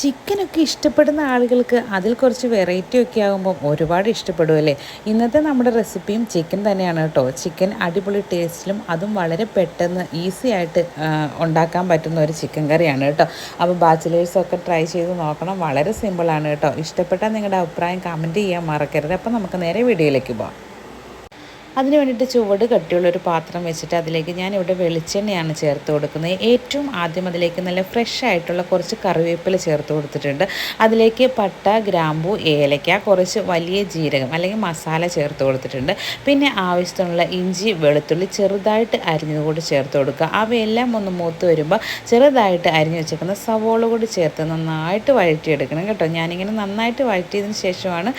ചിക്കനൊക്കെ ഇഷ്ടപ്പെടുന്ന ആളുകൾക്ക് അതിൽ കുറച്ച് വെറൈറ്റി ഒക്കെ ആകുമ്പം ഒരുപാട് ഇഷ്ടപ്പെടുമല്ലേ. ഇന്നത്തെ നമ്മുടെ റെസിപ്പിയും ചിക്കൻ തന്നെയാണ് കേട്ടോ. ചിക്കൻ അടിപൊളി ടേസ്റ്റിലും അതും വളരെ പെട്ടെന്ന് ഈസി ആയിട്ട് ഉണ്ടാക്കാൻ പറ്റുന്ന ഒരു ചിക്കൻ കറിയാണ് കേട്ടോ. അപ്പോൾ ബാച്ചിലേഴ്സൊക്കെ ട്രൈ ചെയ്ത് നോക്കണം. വളരെ സിമ്പിളാണ് കേട്ടോ. ഇഷ്ടപ്പെട്ടാൽ നിങ്ങളുടെ അഭിപ്രായം കമൻറ്റ് ചെയ്യാൻ മറക്കരുത്. അപ്പോൾ നമുക്ക് നേരെ വീഡിയോയിലേക്ക് പോകാം. അതിന് വേണ്ടിയിട്ട് ചുവട് കട്ടിയുള്ളൊരു പാത്രം വെച്ചിട്ട് അതിലേക്ക് ഞാനിവിടെ വെളിച്ചെണ്ണയാണ് ചേർത്ത് കൊടുക്കുന്നത്. ഏറ്റവും ആദ്യം അതിലേക്ക് നല്ല ഫ്രഷ് ആയിട്ടുള്ള കുറച്ച് കറിവേപ്പില ചേർത്ത് കൊടുത്തിട്ടുണ്ട്. അതിലേക്ക് പട്ട, ഗ്രാമ്പൂ, ഏലക്ക, കുറച്ച് വലിയ ജീരകം അല്ലെങ്കിൽ മസാല ചേർത്ത് കൊടുത്തിട്ടുണ്ട്. പിന്നെ ആവശ്യത്തിനുള്ള ഇഞ്ചി, വെളുത്തുള്ളി ചെറുതായിട്ട് അരിഞ്ഞത് കൂടി ചേർത്ത് കൊടുക്കുക. അവയെല്ലാം ഒന്ന് മൂത്ത് വരുമ്പോൾ ചെറുതായിട്ട് അരിഞ്ഞ് വെച്ചേക്കുന്ന സവോള കൂടി ചേർത്ത് നന്നായിട്ട് വഴറ്റിയെടുക്കണം കേട്ടോ. ഞാനിങ്ങനെ നന്നായിട്ട് വഴറ്റിയതിന് ശേഷമാണ്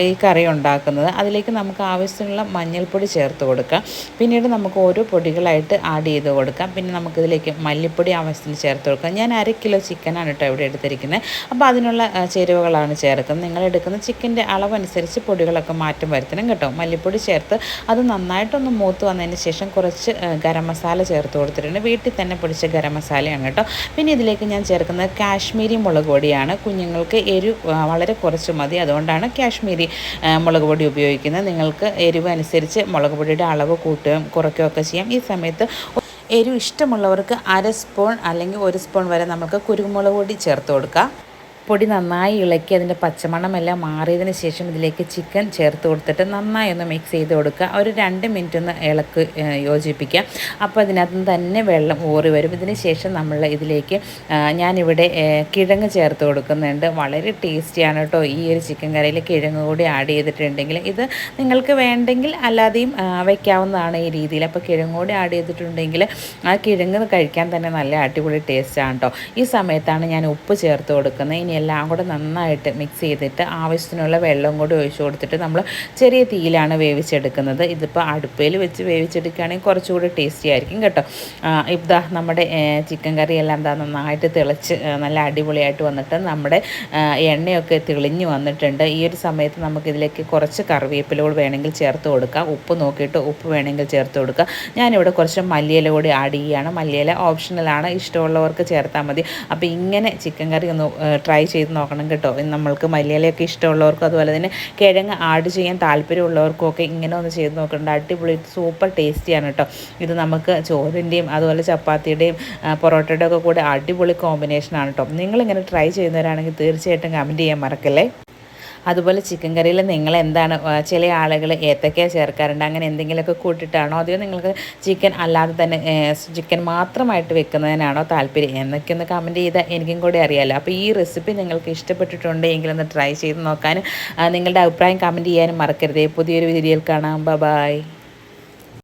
ഈ കറി ഉണ്ടാക്കുന്നത്. അതിലേക്ക് നമുക്ക് ആവശ്യത്തിനുള്ള മഞ്ഞൾപ്പൊടി ചേർത്ത് കൊടുക്കാം. പിന്നീട് നമുക്ക് ഓരോ പൊടികളായിട്ട് ആഡ് ചെയ്ത് കൊടുക്കാം. പിന്നെ നമുക്കിതിലേക്ക് മല്ലിപ്പൊടി ആവശ്യത്തിന് ചേർത്ത് കൊടുക്കാം. ഞാൻ 1/2 കിലോ ചിക്കനാണ് കേട്ടോ ഇവിടെ എടുത്തിരിക്കുന്നത്. അപ്പോൾ അതിനുള്ള ചേരുവകളാണ് ചേർക്കുന്നത്. നിങ്ങൾ എടുക്കുന്ന ചിക്കൻ്റെ അളവനുസരിച്ച് പൊടികളൊക്കെ മാറ്റം വരുത്തണം കേട്ടോ. മല്ലിപ്പൊടി ചേർത്ത് അത് നന്നായിട്ടൊന്ന് മൂത്ത് വന്നതിന് ശേഷം കുറച്ച് ഗരം മസാല ചേർത്ത് കൊടുത്തിട്ടുണ്ട്. വീട്ടിൽ തന്നെ പൊടിച്ച ഗരം മസാലയാണ് കേട്ടോ. പിന്നെ ഇതിലേക്ക് ഞാൻ ചേർക്കുന്നത് കാശ്മീരി മുളക് പൊടിയാണ്. കുഞ്ഞുങ്ങൾക്ക് എരിവ് വളരെ കുറച്ച് മതി, അതുകൊണ്ടാണ് കാശ്മീരി മുളക് പൊടി ഉപയോഗിക്കുന്നത്. നിങ്ങൾക്ക് എരിവ് അനുസരിച്ച് മുളക് പൊടിയുടെ അളവ് കൂട്ടുകയും കുറയ്ക്കുകയൊക്കെ ചെയ്യാം. ഈ സമയത്ത് എരിവ് ഇഷ്ടമുള്ളവർക്ക് 1/2 സ്പൂൺ അല്ലെങ്കിൽ 1 സ്പൂൺ വരെ നമുക്ക് കുരുമുളക് പൊടി ചേർത്ത് കൊടുക്കാം. പൊടി നന്നായി ഇളക്കി അതിൻ്റെ പച്ചമണമെല്ലാം മാറിയതിന് ശേഷം ഇതിലേക്ക് ചിക്കൻ ചേർത്ത് കൊടുത്തിട്ട് നന്നായി ഒന്ന് മിക്സ് ചെയ്ത് കൊടുക്കുക. ഒരു 2 മിനിറ്റ് ഒന്ന് യോജിപ്പിക്കുക. അപ്പോൾ അതിനകത്ത് നിന്ന് തന്നെ വെള്ളം ഊറി വരും. ഇതിന് ശേഷം നമ്മൾ ഇതിലേക്ക് ഞാനിവിടെ കിഴങ്ങ് ചേർത്ത് കൊടുക്കുന്നുണ്ട്. വളരെ ടേസ്റ്റിയാണ് കേട്ടോ ഈ ഒരു ചിക്കൻ കറിയിൽ കിഴങ്ങ് കൂടി ആഡ് ചെയ്തിട്ടുണ്ടെങ്കിൽ. ഇത് നിങ്ങൾക്ക് വേണ്ടെങ്കിൽ അല്ലാതെയും വയ്ക്കാവുന്നതാണ് ഈ രീതിയിൽ. അപ്പോൾ കിഴങ്ങ് കൂടി ആഡ് ചെയ്തിട്ടുണ്ടെങ്കിൽ ആ കിഴങ്ങ് കഴിക്കാൻ തന്നെ നല്ല അടിപൊളി ടേസ്റ്റാണ് കേട്ടോ. ഈ സമയത്താണ് ഞാൻ ഉപ്പ് ചേർത്ത് കൊടുക്കുന്നത്. ഇനി എല്ലാം കൂടെ നന്നായിട്ട് മിക്സ് ചെയ്തിട്ട് ആവശ്യത്തിനുള്ള വെള്ളം കൂടി ഒഴിച്ച് കൊടുത്തിട്ട് നമ്മൾ ചെറിയ തീയിലാണ് വേവിച്ചെടുക്കുന്നത്. ഇതിപ്പോൾ അടുപ്പയിൽ വെച്ച് വേവിച്ചെടുക്കുകയാണെങ്കിൽ കുറച്ചുകൂടി ടേസ്റ്റി ആയിരിക്കും കേട്ടോ. ഇതാ നമ്മുടെ ചിക്കൻ കറിയെല്ലാം എന്താ നന്നായിട്ട് തിളച്ച് നല്ല അടിപൊളിയായിട്ട് വന്നിട്ട് നമ്മുടെ എണ്ണയൊക്കെ തെളിഞ്ഞ് വന്നിട്ടുണ്ട്. ഈ ഒരു സമയത്ത് നമുക്കിതിലേക്ക് കുറച്ച് കറിവേപ്പില കൂടി വേണമെങ്കിൽ ചേർത്ത് കൊടുക്കാം. ഉപ്പ് നോക്കിയിട്ട് ഉപ്പ് വേണമെങ്കിൽ ചേർത്ത് കൊടുക്കുക. ഞാനിവിടെ കുറച്ച് മല്ലിയില കൂടി ആഡ് ചെയ്യുകയാണ്. മല്ലിയില ഓപ്ഷണലാണ്, ഇഷ്ടമുള്ളവർക്ക് ചേർത്താൽ മതി. അപ്പോൾ ഇങ്ങനെ ചിക്കൻ കറി ഒന്ന് ട്രൈ ചെയ്ത് നോക്കണം കേട്ടോ. നമ്മൾക്ക് മല്ലിയിലയൊക്കെ ഇഷ്ടമുള്ളവർക്കും അതുപോലെ തന്നെ കിഴങ്ങ് ആഡ് ചെയ്യാൻ താല്പര്യമുള്ളവർക്കും ഒക്കെ ഇങ്ങനെ ഒന്ന് ചെയ്ത് നോക്കേണ്ട. അടിപൊളി സൂപ്പർ ടേസ്റ്റിയാണ് കേട്ടോ. ഇത് നമുക്ക് ചോറിൻ്റെയും അതുപോലെ ചപ്പാത്തിയുടെയും പൊറോട്ടയുടെ ഒക്കെ കൂടെ അടിപൊളി കോമ്പിനേഷനാണ് കേട്ടോ. നിങ്ങളിങ്ങനെ ട്രൈ ചെയ്യുന്നവരാണെങ്കിൽ തീർച്ചയായിട്ടും കമൻറ്റ് ചെയ്യാൻ മറക്കല്ലേ. അതുപോലെ ചിക്കൻ കറിയിൽ നിങ്ങൾ എന്താണ്, ചില ആളുകൾ ഏത്തക്ക ചേർക്കാറുണ്ട്. അങ്ങനെ എന്തെങ്കിലുമൊക്കെ കൂട്ടിയിട്ടാണോ അതെയോ നിങ്ങൾക്ക് ചിക്കൻ അല്ലാതെ തന്നെ ചിക്കൻ മാത്രമായിട്ട് വെക്കുന്നതിനാണോ താല്പര്യം എന്നൊക്കെ ഒന്ന് കമൻറ്റ് ചെയ്താൽ എനിക്കും കൂടി അറിയാമല്ലോ. അപ്പോൾ ഈ റെസിപ്പി നിങ്ങൾക്ക് ഇഷ്ടപ്പെട്ടിട്ടുണ്ടെങ്കിൽ ഒന്ന് ട്രൈ ചെയ്ത് നോക്കാനും നിങ്ങളുടെ അഭിപ്രായം കമൻറ്റ് ചെയ്യാനും മറക്കരുതേ. പുതിയൊരു വീഡിയോയിൽ കാണാം. ബൈ.